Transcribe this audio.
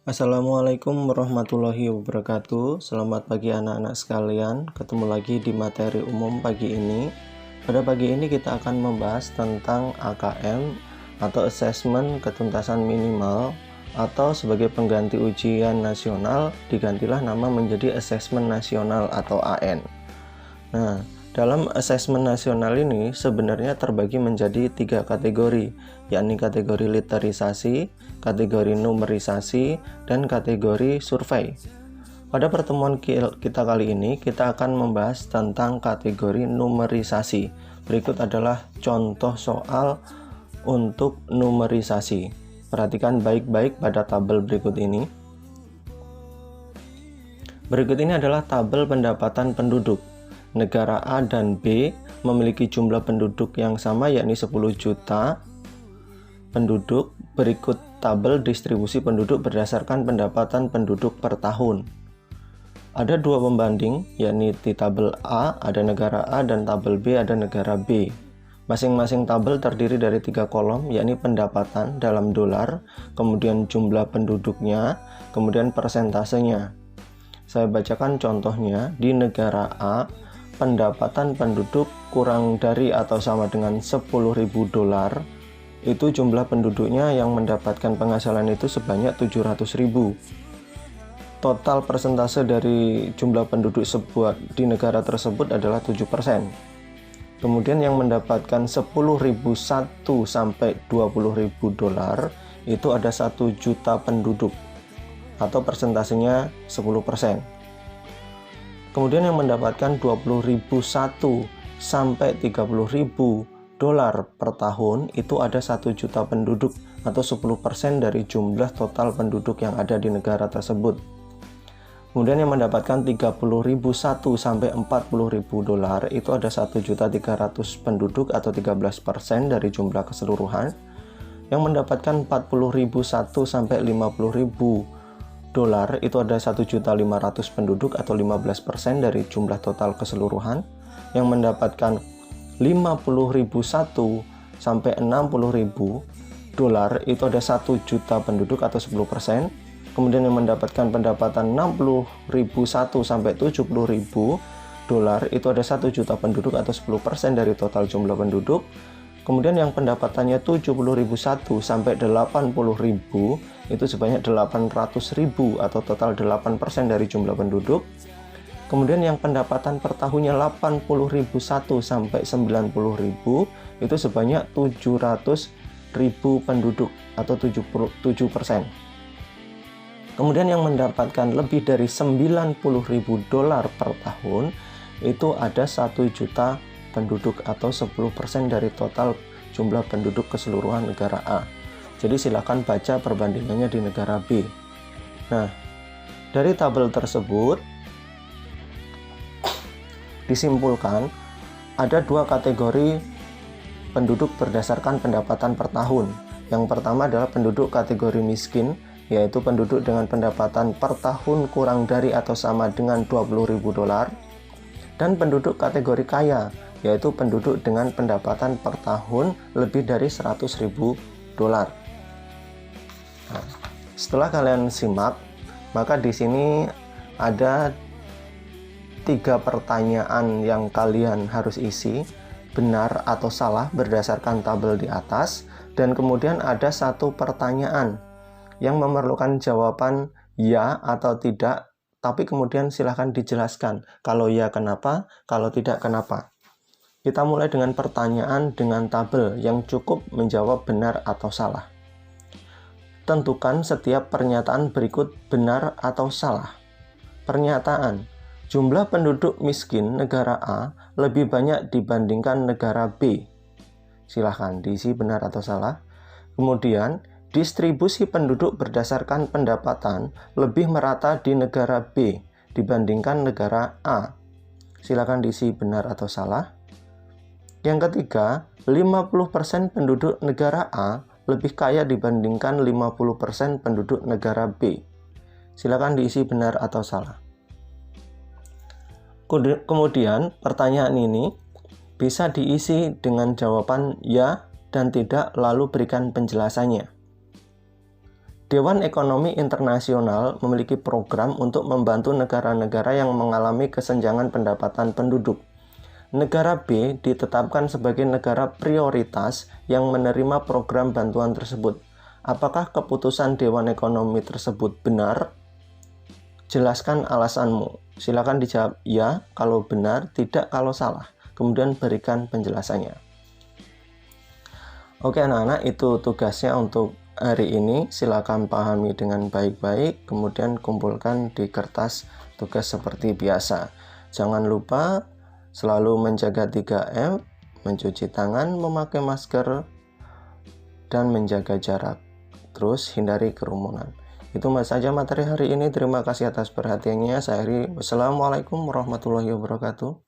Assalamualaikum warahmatullahi wabarakatuh. Selamat pagi anak-anak sekalian. Ketemu lagi di materi umum pagi ini. Pada pagi ini kita akan membahas tentang AKM atau Asesmen Ketuntasan Minimal, atau sebagai pengganti ujian nasional digantilah nama menjadi Asesmen Nasional atau AN. Nah, dalam asesmen nasional ini sebenarnya terbagi menjadi 3 kategori, yakni kategori literisasi, kategori numerisasi, dan kategori survei. Pada pertemuan kita kali ini, kita akan membahas tentang kategori numerisasi. Berikut adalah contoh soal untuk numerisasi. Perhatikan baik-baik pada tabel berikut ini. Berikut ini adalah tabel pendapatan penduduk. Negara A dan B memiliki jumlah penduduk yang sama, yakni 10 juta penduduk. Berikut tabel distribusi penduduk berdasarkan pendapatan penduduk per tahun. Ada 2 pembanding, yakni di tabel A ada negara A dan tabel B ada negara B. Masing-masing tabel terdiri dari 3 kolom, yakni pendapatan dalam dolar, kemudian jumlah penduduknya, kemudian persentasenya. Saya bacakan contohnya. Di negara A, pendapatan penduduk kurang dari atau sama dengan 10.000 dolar. Itu jumlah penduduknya yang mendapatkan penghasilan itu sebanyak 700.000. Total persentase dari jumlah penduduk di negara tersebut adalah 7%. Kemudian yang mendapatkan 10.001 sampai 20.000 dolar itu ada 1 juta penduduk, atau persentasenya 10%. Kemudian yang mendapatkan 20.001 sampai 30.000 dolar per tahun itu ada 1 juta penduduk, atau 10% dari jumlah total penduduk yang ada di negara tersebut. Kemudian yang mendapatkan 30.001 sampai 40.000 dolar itu ada 1.300.000 penduduk, atau 13% dari jumlah keseluruhan. Yang mendapatkan 40.001 sampai 50.000 dolar itu ada 1.500.000 penduduk, atau 15% dari jumlah total keseluruhan. Yang mendapatkan 50.001 sampai 60.000 dolar itu ada 1 juta penduduk, atau 10%. Kemudian yang mendapatkan pendapatan 60.001 sampai 70.000 dolar itu ada 1 juta penduduk, atau 10% dari total jumlah penduduk. Kemudian yang pendapatannya 70.001 sampai 80.000 itu sebanyak 800.000, atau total 8% dari jumlah penduduk. Kemudian yang pendapatan per tahunnya 80.001 sampai 90.000 itu sebanyak 700.000 penduduk, atau 7%. Kemudian yang mendapatkan lebih dari 90.000 dolar per tahun itu ada 1 juta penduduk, atau 10% dari total jumlah penduduk keseluruhan negara A. Jadi silakan baca perbandingannya di negara B. Nah, dari tabel tersebut disimpulkan ada 2 kategori penduduk berdasarkan pendapatan per tahun. Yang pertama adalah penduduk kategori miskin, yaitu penduduk dengan pendapatan per tahun kurang dari atau sama dengan 20.000 dolar. Dan penduduk kategori kaya, yaitu penduduk dengan pendapatan per tahun lebih dari 100.000 dolar. Nah, setelah kalian simak, maka di sini ada 3 pertanyaan yang kalian harus isi, benar atau salah berdasarkan tabel di atas, dan kemudian ada 1 pertanyaan yang memerlukan jawaban ya atau tidak, tapi kemudian silahkan dijelaskan. Kalau ya kenapa, kalau tidak kenapa. Kita mulai dengan pertanyaan dengan tabel yang cukup menjawab benar atau salah. Tentukan setiap pernyataan berikut benar atau salah. Pernyataan: jumlah penduduk miskin negara A lebih banyak dibandingkan negara B. Silahkan diisi benar atau salah. Kemudian, distribusi penduduk berdasarkan pendapatan lebih merata di negara B dibandingkan negara A. Silakan diisi benar atau salah. Yang ketiga, 50% penduduk negara A lebih kaya dibandingkan 50% penduduk negara B. Silakan diisi benar atau salah. Kemudian, pertanyaan ini bisa diisi dengan jawaban ya dan tidak, lalu berikan penjelasannya. Dewan Ekonomi Internasional memiliki program untuk membantu negara-negara yang mengalami kesenjangan pendapatan penduduk. Negara B ditetapkan sebagai negara prioritas yang menerima program bantuan tersebut. Apakah keputusan Dewan Ekonomi tersebut benar? Jelaskan alasanmu. Silakan dijawab ya kalau benar, tidak kalau salah. Kemudian berikan penjelasannya. Oke anak-anak, itu tugasnya untuk hari ini. Silakan pahami dengan baik-baik, kemudian kumpulkan di kertas tugas seperti biasa. Jangan lupa selalu menjaga 3M, mencuci tangan, memakai masker, dan menjaga jarak. Terus hindari kerumunan. Itu saja materi hari ini. Terima kasih atas perhatiannya. Saya akhiri. Wassalamualaikum warahmatullahi wabarakatuh.